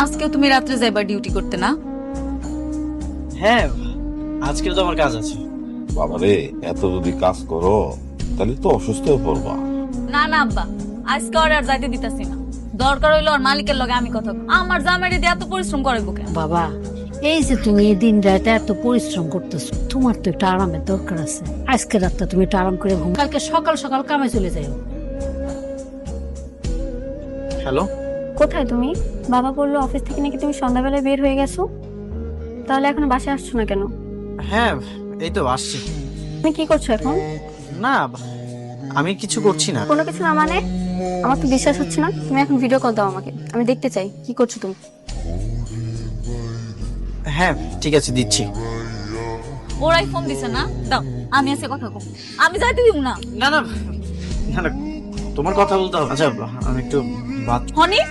আজকেও তুমি রাত্রে যাইবা ডিউটি করতে না? হ্যাঁ, আজকেও তো আমার কাজ আছে। বাবারে, এত যদি কাজ করো তাহলে তো অসুস্থ হয়ে পড়বা। না না আব্বা, আজকে ওর আর যাইতে দিতাছি না। দরকার হইলো আর মালিকের লগে আমি কথা কই। আমার জামাইরে দিয়ে এত পরিশ্রম করাইবো কেন? বাবা, এই যে তুমি দিন রাত এত পরিশ্রম করতেছো, তোমার তো একটু আরামের দরকার আছে। আজকে রাতটা তুমি একটু আরাম করে ঘুম, কালকে সকাল সকাল কামে চলে যাও। হ্যালো, কোথায় তুমি? বাবা বললো অফিস থেকে নাকি তুমি সন্ধ্যাবেলায় বের হয়ে গেছো। তাহলে এখন বাসায় আসছো না কেন? হ্যাঁ এই তো আসছি। তুমি কি করছো এখন? না, আমি কিছু করছি না। কোনো কিছু না মানে? আমার তো বিশ্বাস হচ্ছে না। তুমি এখন ভিডিও কল দাও আমাকে, আমি দেখতে চাই কি করছো তুমি। হ্যাঁ ঠিক আছে, দিচ্ছি। ওরাই ফোন দিছে না, দাও আমি এসে কথা কম। আমি যাইতে দিব না। না না না না, তোমার কথা বলতে হবে। আচ্ছা আমি একটু বাদ। হনিক